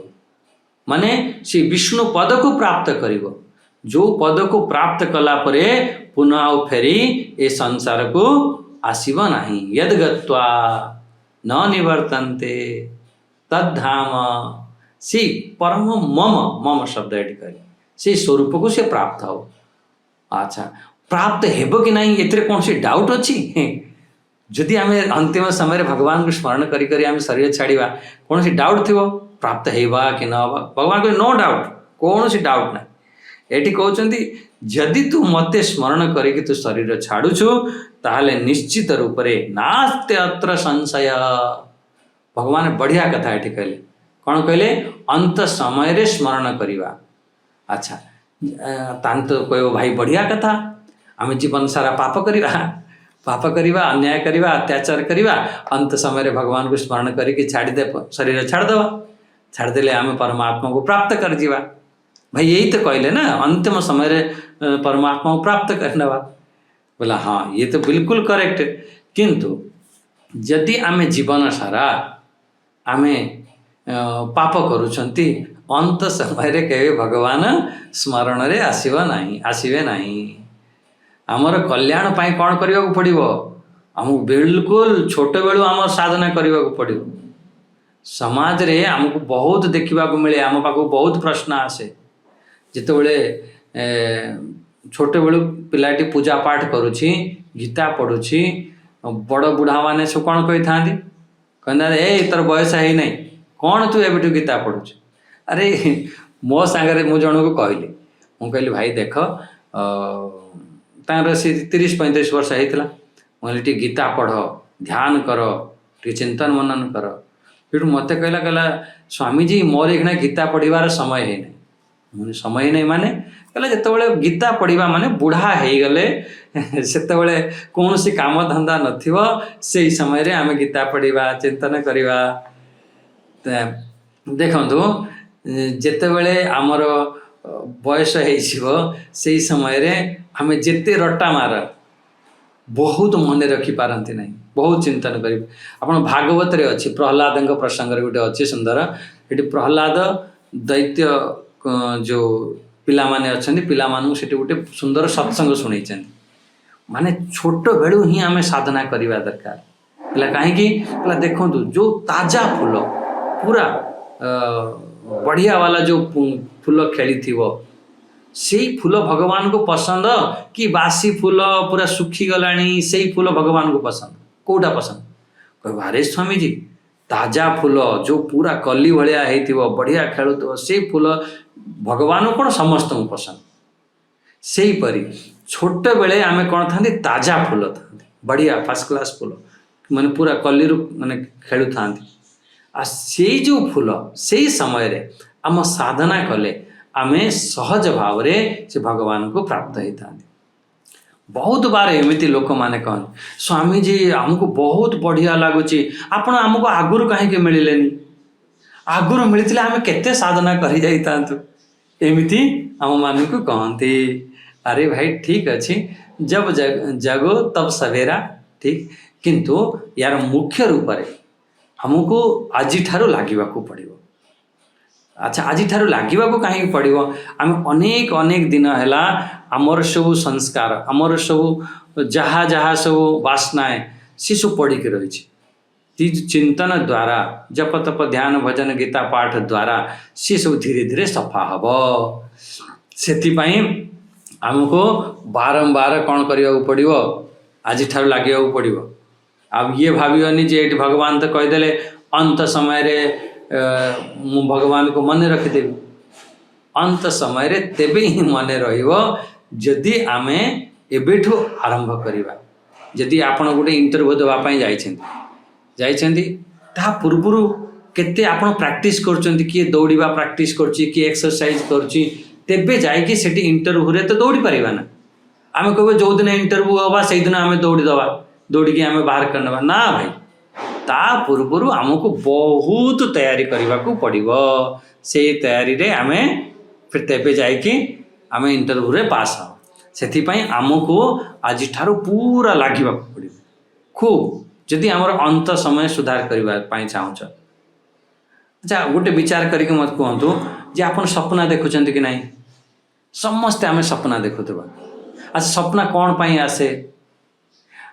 ମାନେ ସେ ବିଷ୍ଣୁ ପଦକୁ ପ୍ରାପ୍ତ କରିବ। ଯେଉଁ ପଦକୁ ପ୍ରାପ୍ତ କଲା ପରେ ପୁନଃ ଆଉ ଫେରି ଏ ସଂସାରକୁ ଆସିବ ନାହିଁ। ୟଦ୍ ଗତ୍ୱା ନ ନିବର୍ତ୍ତନ୍ତେ ତଦ୍ଧାମ, ସେ ପରମ ମମ, ମମ ଶବ୍ଦ ଏଠି କହିଲେ, ସେଇ ସ୍ୱରୂପକୁ ସେ ପ୍ରାପ୍ତ ହେବ। ଆଚ୍ଛା, ପ୍ରାପ୍ତ ହେବ କି ନାହିଁ ଏଥିରେ କୌଣସି ଡାଉଟ୍ ଅଛି? ଯଦି ଆମେ ଅନ୍ତିମ ସମୟରେ ଭଗବାନଙ୍କୁ ସ୍ମରଣ କରି କରି ଆମେ ଶରୀର ଛାଡ଼ିବା, କୌଣସି ଡାଉଟ୍ ଥିବ ପ୍ରାପ୍ତ ହେବା କି ନ ହେବା? ଭଗବାନ କହିଲେ ନୋ ଡାଉଟ୍, କୌଣସି ଡାଉଟ୍ ନାହିଁ। ଏଠି କହୁଛନ୍ତି ଯଦି ତୁ ମୋତେ ସ୍ମରଣ କରିକି ତୁ ଶରୀର ଛାଡ଼ୁଛୁ, ତାହେଲେ ନିଶ୍ଚିତ ରୂପରେ ନାସ୍ତି ଅତ୍ର ସଂଶୟ। ଭଗବାନ ବଢ଼ିଆ କଥା ଏଠି କହିଲେ। କ'ଣ କହିଲେ? ଅନ୍ତ ସମୟରେ ସ୍ମରଣ କରିବା। ଆଚ୍ଛା, ତାହେଲେ ତ କହିବ ଭାଇ ବଢ଼ିଆ କଥା, ଆମେ ଜୀବନ ସାରା ପାପ କରିବା, ଅନ୍ୟାୟ କରିବା, ଅତ୍ୟାଚାର କରିବା, ଅନ୍ତ ସମୟରେ ଭଗବାନଙ୍କୁ ସ୍ମରଣ କରିକି ଶରୀର ଛାଡ଼ିଦେବା, ଛାଡ଼ିଦେଲେ ଆମେ ପରମାତ୍ମାକୁ ପ୍ରାପ୍ତ କରିଯିବା। ଭାଇ ଏଇ ତ କହିଲେ ନା, ଅନ୍ତିମ ସମୟରେ ପରମାତ୍ମାକୁ ପ୍ରାପ୍ତ କରିନେବା। ବୋଲା ହଁ, ଇଏ ତ ବିଲକୁଲ କରେକ୍ଟ। କିନ୍ତୁ ଯଦି ଆମେ ଜୀବନ ସାରା ଆମେ ପାପ କରୁଛନ୍ତି, ଅନ୍ତ ସମୟରେ କେବେ ଭଗବାନ ସ୍ମରଣରେ ଆସିବେ ନାହିଁ। ଆମର କଲ୍ୟାଣ ପାଇଁ କ'ଣ କରିବାକୁ ପଡ଼ିବ? ଆମକୁ ବିଲକୁଲ ଛୋଟବେଳୁ ଆମର ସାଧନା କରିବାକୁ ପଡ଼ିବ। ସମାଜରେ ଆମକୁ ବହୁତ ଦେଖିବାକୁ ମିଳେ, ଆମ ପାଖକୁ ବହୁତ ପ୍ରଶ୍ନ ଆସେ। ଯେତେବେଳେ ଛୋଟବେଳୁ ପିଲାଟି ପୂଜା ପାଠ କରୁଛି, ଗୀତା ପଢ଼ୁଛି, ବଡ଼ ବୁଢ଼ାମାନେ ସବୁ କ'ଣ କହିଥାନ୍ତି? କହିଥାନ୍ତି ଏଇ ତୋର ବୟସ ହେଇନାହିଁ, କ'ଣ ତୁ ଏବେଠୁ ଗୀତା ପଢ଼ୁଛୁ? ଆରେ ମୋ ସାଙ୍ଗରେ ମୁଁ ଜଣକୁ କହିଲି, ମୁଁ କହିଲି ଭାଇ ଦେଖ, ତାଙ୍କର ସେ 30-35 ବର୍ଷ ହେଇଥିଲା। ମୁଁ କହିଲି ଟିକେ ଗୀତା ପଢ଼, ଧ୍ୟାନ କର, ଟିକେ ଚିନ୍ତନ ମନନ କର। ସେଠୁ ମୋତେ କହିଲା ସ୍ୱାମୀଜୀ ମୋର ଏଇଖିଣା ଗୀତା ପଢ଼ିବାର ସମୟ ହେଇନାହିଁ। ମୁଁ ସମୟ ନାହିଁ ମାନେ? କହିଲା ଯେତେବେଳେ ଗୀତା ପଢ଼ିବା ମାନେ ବୁଢ଼ା ହେଇଗଲେ, ସେତେବେଳେ କୌଣସି କାମ ଧନ୍ଦା ନଥିବ, ସେଇ ସମୟରେ ଆମେ ଗୀତା ପଢ଼ିବା, ଚିନ୍ତନ କରିବା। ଦେଖନ୍ତୁ, ଯେତେବେଳେ ଆମର ବୟସ ହେଇଯିବ, ସେଇ ସମୟରେ ଆମେ ଯେତେ ରଟା ମାର ବହୁତ ମନେ ରଖିପାରନ୍ତି ନାହିଁ, ବହୁତ ଚିନ୍ତନ କରିବେ। ଆପଣ ଭାଗବତରେ ଅଛି, ପ୍ରହ୍ଲାଦଙ୍କ ପ୍ରସଙ୍ଗରେ ଗୋଟେ ଅଛି ସୁନ୍ଦର। ଏଠି ପ୍ରହ୍ଲାଦ ଦୈତ୍ୟ ଯେଉଁ ପିଲାମାନେ ଅଛନ୍ତି, ପିଲାମାନଙ୍କୁ ସେଠି ଗୋଟେ ସୁନ୍ଦର ସତ୍ସଙ୍ଗ ଶୁଣେଇଛନ୍ତି। ମାନେ ଛୋଟ ବେଳୁ ହିଁ ଆମେ ସାଧନା କରିବା ଦରକାର। ହେଲା କାହିଁକି? ହେଲା ଦେଖନ୍ତୁ, ଯେଉଁ ତାଜା ଫୁଲ, ପୁରା ବଢ଼ିଆ ବାଲା ଯେଉଁ ଫୁଲ ଖେଳିଥିବ, ସେଇ ଫୁଲ ଭଗବାନଙ୍କୁ ପସନ୍ଦ କି ବାସି ଫୁଲ ପୁରା ଶୁଖିଗଲାଣି ସେଇ ଫୁଲ ଭଗବାନଙ୍କୁ ପସନ୍ଦ? କେଉଁଟା ପସନ୍ଦ? କହିବ ଆରେ ସ୍ୱାମୀଜୀ, ତାଜା ଫୁଲ ଯେଉଁ ପୁରା କଲି ଭଳିଆ ହେଇଥିବ, ବଢ଼ିଆ ଖେଳୁଥିବ, ସେଇ ଫୁଲ ଭଗବାନଙ୍କୁ କ'ଣ ସମସ୍ତଙ୍କୁ ପସନ୍ଦ। ସେଇପରି ଛୋଟବେଳେ ଆମେ କ'ଣ ଥାନ୍ତି? ତାଜା ଫୁଲ ଥାନ୍ତି, ବଢ଼ିଆ ଫାର୍ଷ୍ଟ କ୍ଲାସ୍ ଫୁଲ, ମାନେ ପୁରା କଲିରୁ ମାନେ ଖେଳୁଥାନ୍ତି। ଆଉ ସେଇ ଯେଉଁ ଫୁଲ, ସେଇ ସମୟରେ ଆମ ସାଧନା କଲେ ଆମେ ସହଜ ଭାବରେ ସେ ଭଗବାନଙ୍କୁ ପ୍ରାପ୍ତ ହେଇଥାନ୍ତି। ବହୁତ ବାର ଏମିତି ଲୋକମାନେ କହନ୍ତି, ସ୍ୱାମୀଜୀ ଆମକୁ ବହୁତ ବଢ଼ିଆ ଲାଗୁଛି, ଆପଣ ଆମକୁ ଆଗରୁ କାହିଁକି ମିଳିଲେନି? ଆଗରୁ ମିଳିଥିଲେ ଆମେ କେତେ ସାଧନା କରିଯାଇଥାନ୍ତୁ। ଏମିତି ଆମମାନଙ୍କୁ କହନ୍ତି। ଆରେ ଭାଇ ଠିକ୍ ଅଛି, ଜବ ଜଗୋ ତବ ସବେରା, ଠିକ୍। किंतु यार मुख्य रूप से हमको आज लगे पड़ो। अच्छा आज लगे कहीं पड़ो आम अनेक अनेक दिन है आमर सब संस्कार आमर सब जहाँ जहाँ सब वासनाएं सी सब पड़िक रही चिंतन द्वारा जप तप ध्यान भजन गीता पाठ द्वारा सी सब धीरे धीरे सफा हम से आमको बारंबार कौन करने पड़ो आज लगे पड़ो। अब ये भावन जे भगवान तो कहीदे अंत समय रे मु भगवान को मन रखिदेवी अंत समय रे तेबे ही मन रही आमे एबेठू आरंभ करिबा। जदि आपण गोटे इंटरव्यू देवाई जाइछन्ति ता पूर्वरु केते आपण प्रैक्टिस करछन्ति किए दौड़िबा प्रैक्टिस करछि किए एक्सरसाइज करछि तेबे जाइकि सेठी इंटरव्यू रे तो दौड़ी परिबा ना। आमे कहबे जो दिन इंटरव्यू होबा सेही दिन आमे दौड़ी दबा दौड़ी के आमे बाहर करनबा ना भाई ता पूर्वरु आमको बहुत तैयारी करने को पड़ो से तैयारी रे आमे फिर तेबे जाइकि आमे इंटरव्यू रे पास हो से आमको आज ठारू पूरा लगे पड़ो खूब जदि आमर अंत समय सुधार करने चाहूच। अच्छा गोटे विचार करके मत कहतु जे आप सपना देखुं कि नहीं समस्ते आमे सपना देखुवा। अच्छा सपना कौन पाई आसे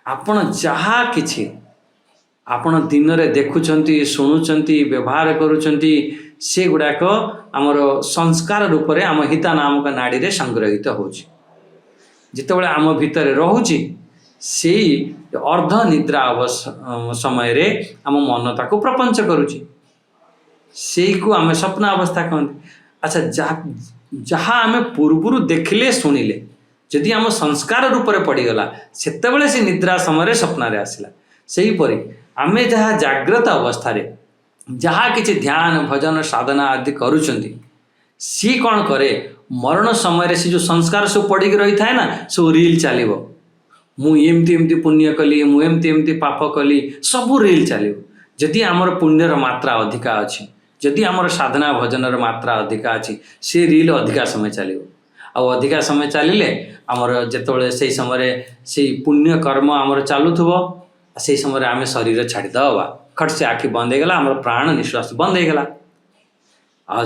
आपण जहाँ किछि आपण दिन में देखुंट शुणुंट व्यवहार करुँच से गुड़ाक आमर संस्कार रूप से आम हिता नामक नाड़ी में संग्रहित होते आम भितर रोचे से अर्ध निद्रा समय रे आम मन ताको प्रपंच करुच्ची से को आम स्वप्न अवस्था कहते। अच्छा जहाँ आम पूर्वर देखले शुणिले जदि आम संस्कार रूप से पड़गला से निद्रा समय स्वप्न आसला सेहीपरि आमे जहाँ जाग्रत अवस्था रे जहाँ किसी ध्यान भजन साधना आदि करुँच सी कौन करे मरण समय से जो संस्कार सब पड़िक रही थाए ना सब रील चलो मु एमती एमती पुण्य कली मु एमती एमती पाप कली सब रील चलो। जदि आमर पुण्यर मात्रा अधिका अच्छी जदि आमर साधना भजनर मात्रा अधिका अच्छी से रील अधिका समय चलो आ अधिका समय चलिले आमर जिते से समय से पुण्य कर्म आमर चलुव से समय आम शरीर छाड़ीदवा खट से आखि बंद होगला आम प्राण निश्वास बंद होगला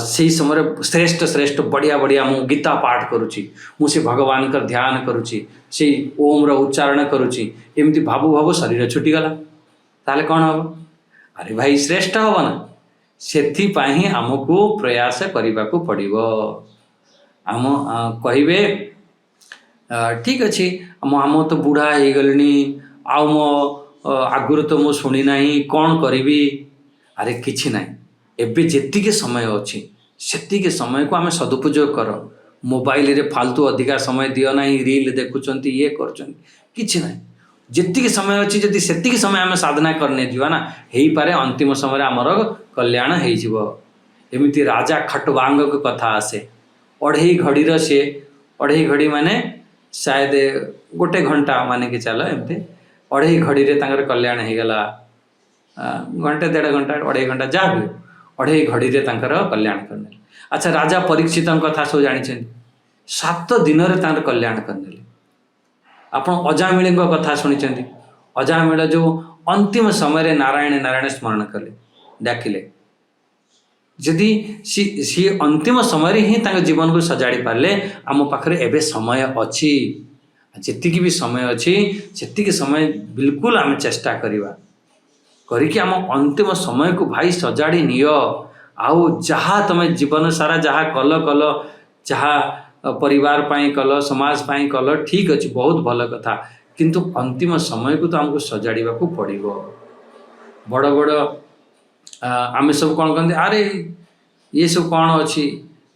से समय श्रेष्ठ श्रेष्ठ बढ़िया बढ़िया मु गीता पाठ करुच्ची मुझे भगवान का ध्यान करुच्ची से ओम रो उच्चारण करुच्ची एमती भाबू भाबू शरीर छुटीगला ताले कौन हम अरे भाई श्रेष्ठ हम ना से आमको प्रयास करने को पड़ो। आम कहे ठीक अच्छे आम तो बुढ़ा हो गले आउ मो आगुरी तो मु शुणी ना कौन करी अरे किछि ना एबे जेतिके समय अच्छी सेतिके समय को आम सदुपयोग कर मोबाइल रे फालतू अधिका समय दियो ना रील देखुंट ये कर किछि ना जेतिके समय अच्छी जदि सेतिके समय आम साधना करने जीवा ना हेई पारे अंतिम समय आमर कल्याण हो। एमती राजा खटवांग को कथा आसे अढ़ई घड़ी से अढ़ई घड़ी माने शायद गोटे घंटा मान के चल एमती अढ़ई घड़ी रे तांकर कल्याण हो गला घंटे 1.5 घंटा 2.5 घंटा जहाँ भी अढ़ई घड़ी रे तांकर कल्याण करने। अच्छा राजा परीक्षित कथा सब जानी 7 दिन रे तांकर कल्याण करने। आपण अजामिल कथा शुणी अजामिल जो अंतिम समय रे नारायण नारायण स्मरण कले डाकिले जदि सी अंतिम समय ही जीवन को सजाड़ी पारे आम पाखे एवं समय अच्छी जी भी समय अच्छी से समय बिल्कुल आम चेष्टा करवा करके आम अंतिम समय को भाई सजाड़ी नियो आउ जहाँ तुम जीवन सारा जहाँ कल कल जहाँ परिवार पाई कल समाज पाई कल ठीक अच्छे बहुत भल कथा किंतु अंतिम समय को तो आमको सजाड़ा को पड़ो। बड़ बड़ आम सब कौन कहते अरे ये सब कौन अच्छी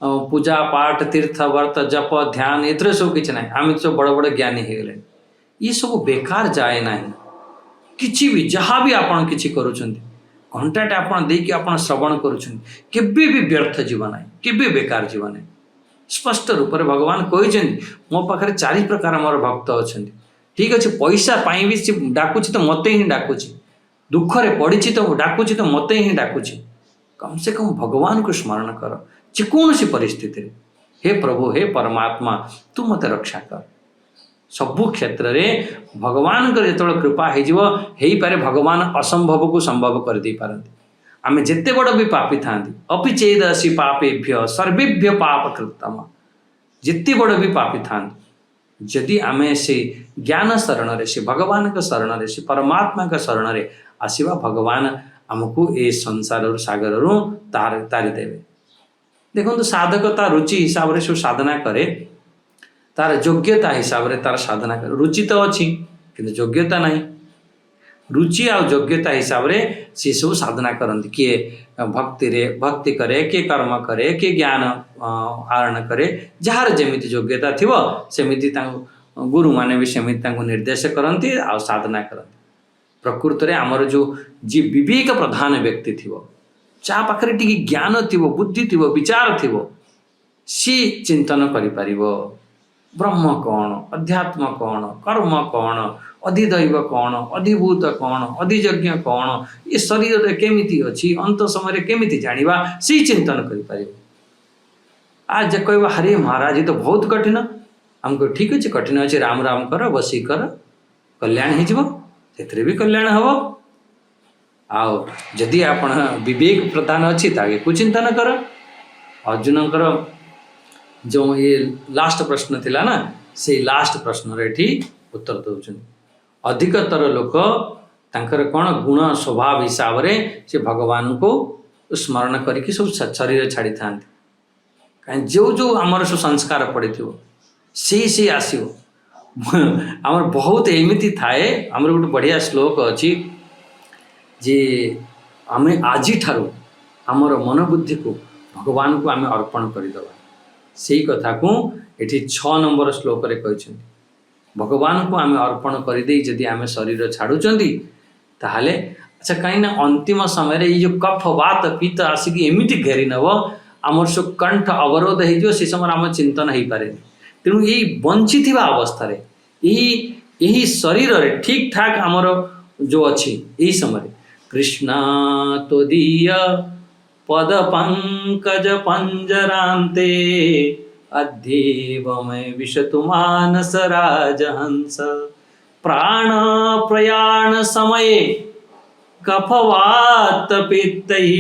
पूजा पाठ तीर्थ व्रत जप ध्यान एथरे सब किसी ना आम सब बड़ बड़ ज्ञानी हो गले ये सब बेकार जाए ना किसी भी जहाँ भी आपड़ कि घंटाटे आपड़ देकी आप श्रवण करें भी व्यर्थ जीवन ना केबे बेकार जीवन ना स्पष्ट रूप से भगवान कही मो पाखे 4 प्रकार मोर भक्त अच्छा ठीक अच्छे पैसा पाई भी सी डाकुची तो मत ही डाकुची दुखरे पड़ी तो डाकुची तो मत ही डाकुची कम से कम भगवान को स्मरण कर जेकोसी परिस्थिति हे प्रभु हे परमात्मा तू मत रक्षा कर सबु क्षेत्र रे भगवान जो कृपा हो पारे भगवान असंभव को संभव कर दे पारती आम जिते बड़ भी पापी था अपि चेदसी पापेभ्य सर्वेभ्य पाप कृतम जिते बड़ भी पापी था जदि आम से ज्ञान शरण से भगवान का शरण से परमात्मा का शरण रे आसवा भगवान आमको ए संसार सागर तारी देवे। देखो साधक तार रुचि हिसाब से साधना करे तार योग्यता हिसाब से तार साधना करे रुचि तो अच्छी किंतु योग्यता नहीं रुचि आ योग्यता हिसाब से सी सब साधना करती किए भक्ति करे किए कर्म करे किए ज्ञान आहरण करे जार जमी योग्यता थी सेमती गुरु माने भी सेमती निर्देश करती आ साधना करती प्रकृत में आमर जो जी विवेक प्रधान व्यक्ति थी चा पाखे टी ज्ञान थी बुद्धि थी विचार थी सी चिंतन करि ब्रह्म कौन अध्यात्म कौन कर्म कौन अधिदैव कौन अधिभूत कौन अधियज्ञ कौन ये शरीर केमिति अच्छी अंत समय केमिति जानिबा सी चिंतन करि आज कह हरे महाराज ये तो बहुत कठिन हमको ठीक अच्छे कठिन अच्छे राम राम कर बसी कर कल्याण हो भी कल्याण हम आओ जदि आपण विवेक प्रधान अच्छी ताके को चिंतन कर अर्जुन जो ये लास्ट प्रश्न थिला ना से लास्ट प्रश्न रे उत्तर दौरान अधिकतर लोक तांकर कौन गुण स्वभाव हिसाब से से भगवान को स्मरण करके सब शरीर छाड़ी था कहीं जो जो आमर सब संस्कार पड़ी थो से आसो आमर बहुत एमती थाए आमर गोटे बढ़िया श्लोक अच्छी जे आम आज ठारू आमर मन बुद्धि को भगवान को आम अर्पण करदे से कथा को ये 6 नंबर श्लोक रे कहते भगवान को आम अर्पण करदे जदि आम शरीर छाड़ुंट ताहले अच्छा कहीं ना अंतिम समय ये जो कफ वात पित्त आसिक एमती घेरी नब आमर सब कंठ अवरोध हो समय आम चिंतन हो पारे तेणु यही बंची थी अवस्था यही शरीर रे ठीक ठाक आमर जो अच्छी यही समय कृष्ण तोदीय पद पंकज पंजरांते अध्येवमय विशतु मानस राजहंस प्राण प्रयाण समये कफवात पित्तैः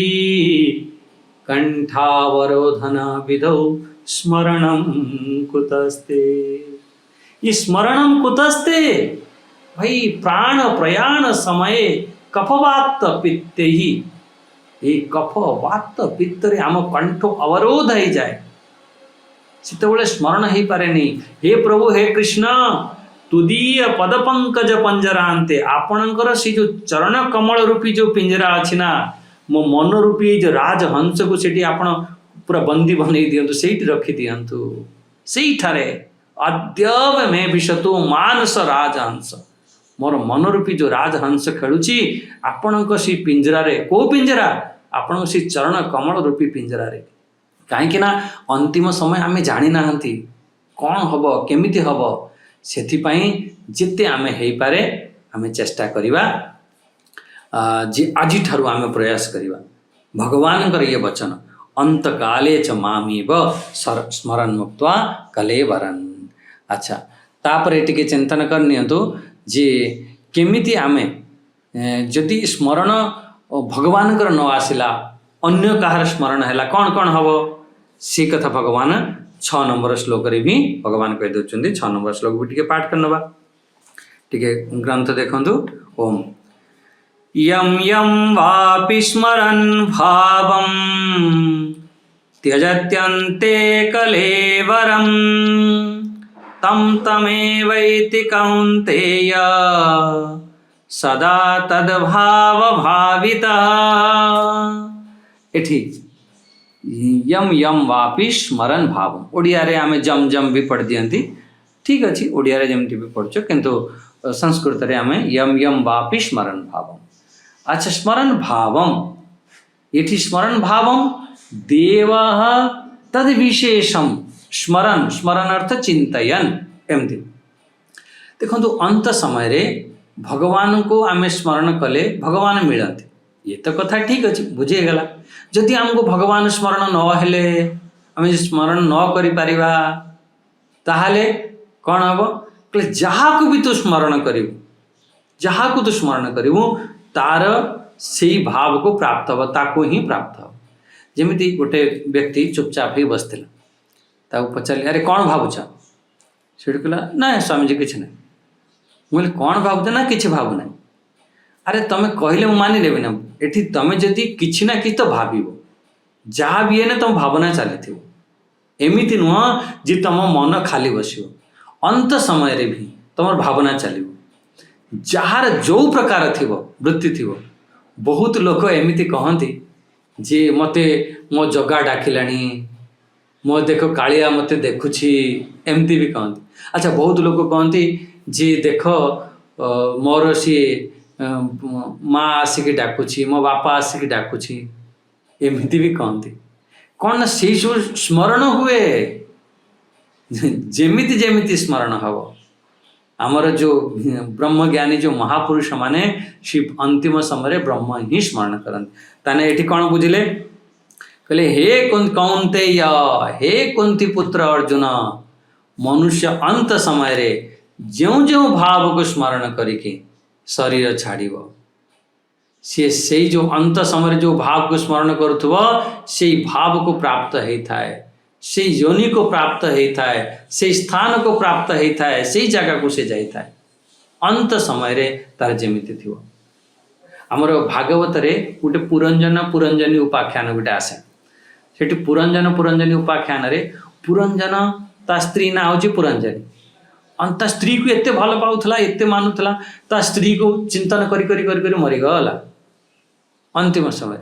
कंठावरोधन विधौ स्मरणं कुतस्ते। ये स्मरणं कुतस्ते भाई प्राण प्रयाण समय कफवात पित्तैः ये कफ वात पित्त रे आम कंठ अवरोध हो जाए से स्मरण हो पारे नहीं हे प्रभु हे कृष्ण तुदीय पद पंकज पंजरांते आपणकर से जो चरण कमल रूपी जो पिंजरा अच्छी ना मो मन रूपी जो राजहंस को सेठी आपण पूरा बंदी बन दिंतु से रखी दिंतु से अद्यव में विशतु मानस राजहंस मोर मन रूपी जो राजहंस खेलुची आपणक सी पिंजरा रे को पिंजरा आपण सी चरण कमल रूपी पिंजरा रे कहीं ना अंतिम समय आम जानी ना कौन हम केमिति हम से जिते आम हो पारे आम चेष्टा करवा जे आज ठारू आम प्रयास करवा भगवान ये वचन अंत काले च मामेव स्मरण मुक्त्वा कलेवरन्। अच्छा तापरे टिके चिंतन करनियंतु जे केमिति आमे जदि स्मरण भगवान कर न आसिला अन्य कहार स्मरण है कौन कौन हम से कथा भगवान 6 नंबर श्लोक रे भी भगवान कह दौरान 6 नंबर श्लोक भी टिके पाठ करनबा टिके ग्रंथ देखंतु ओम यम यम वापि स्मरन् भावं त्यजत्यन्ते कलेवरम् तम तमेवैति कौन्तेय सदा तद्भाव भावितः। एठी यम यम वापि स्मरन् भावं ओडिया रे आमे जम जम भी पढ़ दियंती ठीक अच्छी ओडिया रे जमती भी पढ़छ किंतु संस्कृत रे आमे यम यम वापि स्मरन् भावं। अच्छा स्मरण भावम ये स्मरण भावम देवः तद विशेषम स्मरण स्मरण अर्थ चिंतयन एमती देखो अंत समय रे भगवान को आम स्मरण कले भगवान मिलते ये तो कथा ठीक अच्छे बुझीगला जदि आमको भगवान स्मरण न हेले आम स्मरण न करि परिबा ताहाले कौन हम कहले जहाँ को भी तू स्मरण करू जहाँ को तू स्मरण करू तार से भाव को प्राप्त हम ताको ही प्राप्त हम जमी गोटे व्यक्ति चुपचाप ही बसला ताको पचारे अरे कौन भावुच से कहला ना स्वामीजी किसी ना मुझे कौन भावुच ना कि भावना अरे तुम्हें कहले मुझे मानिदेवी ना ये तुम्हें जदि कि ना कि तो भाव जहाँ भी है ना तुम भावना चली एमती नुह जे तुम मन खाली बस अंत समय रे भी तुम भावना चलो जार जो प्रकार थी वृत्ति थी बहुत लोक एमती कहती जे मते मो जगा डाकिलानी मो देख कालिया मते देखुची एमती भी कहती अच्छा बहुत लोग कहती जे देख मोर सी माँ आसिक डाकुची मो बापा आसिक डाकुची एमती भी कहती कौन ना से सब स्मरण हुए जेमिति जेमिति स्मरण हम आमर जो ब्रह्मज्ञानी जो महापुरुष माने शिव अंतिम समय ब्रह्म ही स्मरण करते ताने एठी कौन बुझिले कहले हे कौन्तेय हे कुंती पुत्र अर्जुन मनुष्य अंत समय रे जो जो भाव को स्मरण करिके शरीर छाड़िब से जो अंत समय जो भाव को स्मरण करुथुव से भाव को प्राप्त होता है से योनि को प्राप्त होता है से स्थान को प्राप्त होता है से जगह को से जाता है अंत समय रे तार जेमिति थिवो आमर भागवत रे गोटे पुरंजन पुरंजनी उपाख्यान गोटे आसे सेठी पुरंजन पुरंजनी उपाख्यान रे पुरंजन ता स्त्री ना होची पुरंजनी अंत स्त्री को एते भल पाउथला एते मानुथला ता स्त्री को चिंतन करी करी करी करी मरी गला अंतिम समय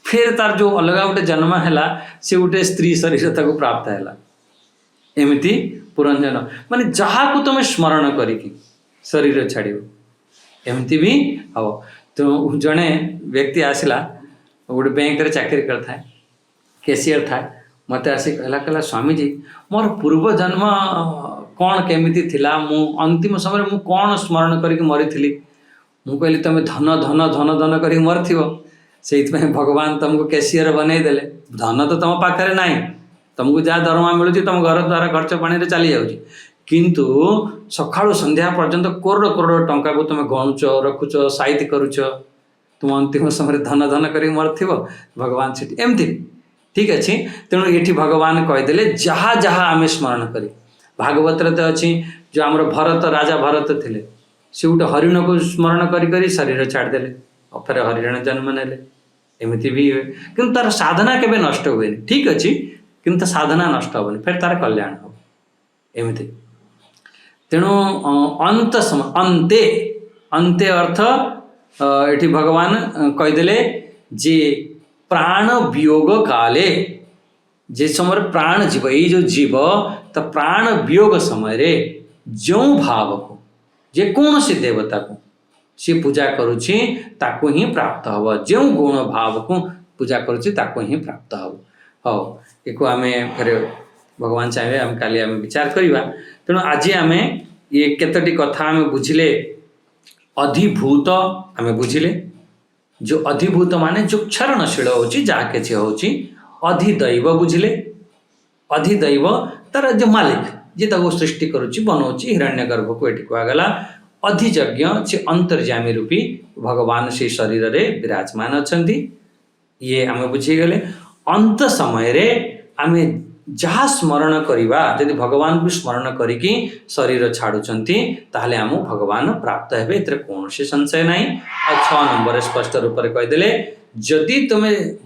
फिर तार जो अलग गोटे जन्म है से गोटे स्त्री शरीर ताको प्राप्त है एमती पुरंजन माने जहाँ को तुम स्मरण करिकी शरीर छाड़ एमती भी हम तो जड़े व्यक्ति आसला गोटे बैंक रे चाकरी करता है कैशियर था मत आसी कहला स्वामीजी मोर पूर्व जन्म कौन केमिति थिला मु अंतिम समय मु कौन स्मरण करिक मरी मु कहली तुम धन धन धन धन करिक मरथिबो से भगवान तुमको कैशियर बनई देले धन तो तुम पाखे ना तुमको जहाँ दरमा मिलूँ तुम घर द्वारा खर्च पानी चली जाऊँ किंतु सकाळु संध्या पर्यंत करोड़ करोड़ टंका को तुम गणुच रखुच साइज करुच तुम अंतिम समय धन धन कर मरथि भगवान से एमती ठीक अच्छे तेणु ये भगवान कहीदेले जहाँ जहाँ आम स्मरण करी भागवत तो अच्छी जो आम भरत राजा भरत थे से गोटे हरिण को स्मरण करी शरीर छाड़देले फिर हरिण जन्म नेले एमती भी हुए किंतु तार साधना केबे नष्ट हुए ठीक अच्छी किंतु साधना नष्ट हेनी फिर तार कल्याण हम एमती तेणु अंत समय अंते अंते अर्थ ये भगवान कहीदेले जे प्राण वियोग काले जे समय प्राण जीव ये जो जीव तो प्राण वियोग समय रे जो भाव को जेकोसी देवता को सी पूजा करुछि ताको ही प्राप्त हव जो गुण भाव को पूजा करुछि ताको ही प्राप्त हव हो एको आमे फिर भगवान चाहिए आम काली आम विचार करवा तेणु आज आम ये केतोटी कथा आम बुझिले अधिभूत आम बुझिले जो अधिभूत माने जो क्षरणशील होची जहाँ किसी होची अधिदैव बुझिले अधिदैव तार जो मालिक जे ताको सृष्टि करुची बनाउची हिरण्यगर्भ को एठी कुआगला अधियज्ञ से अंतर्यामी रूपी भगवान से शरीर रे विराजमान अछंती ये आम बुझीगले अंत समय रे आम जहाँ स्मरण करवा यदि भगवान को स्मरण करिकी शरीर छाड़ुचंती ताहले आम भगवान प्राप्त हेबे एतरे कोनोसी संशय नहीं और 6 नंबर स्पष्ट रूप से कहीदेले जदि तुम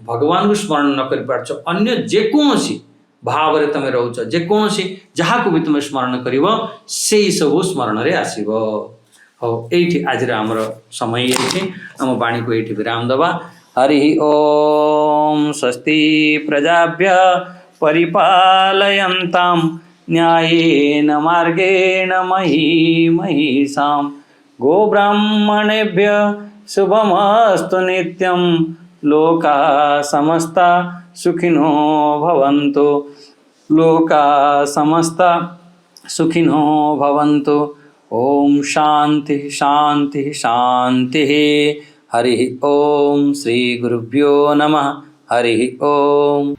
भगवान को स्मरण न कर पारछ अन्य जेकोसी भाव रे तुम रोच जेकोसी जहाँ को भी तुम स्मरण करिवो सेई सब स्मरण रे आसीबो हो एठी आज आमर समय ये आम वाणी को ये विराम दबा हरि ओम स्वस्ति प्रजाभ्य परिपालयन्तां न्यायेन मार्गेण मही महिषां गोब्राह्मणेभ्य शुभमस्तु नित्यं लोका समस्ता सुखिनो भवन्तु लोका समस्ता सुखिनो भवन्तु ओम शांति शांति शांति हरि ओम श्री गुरुभ्यो नमः हरि ओम।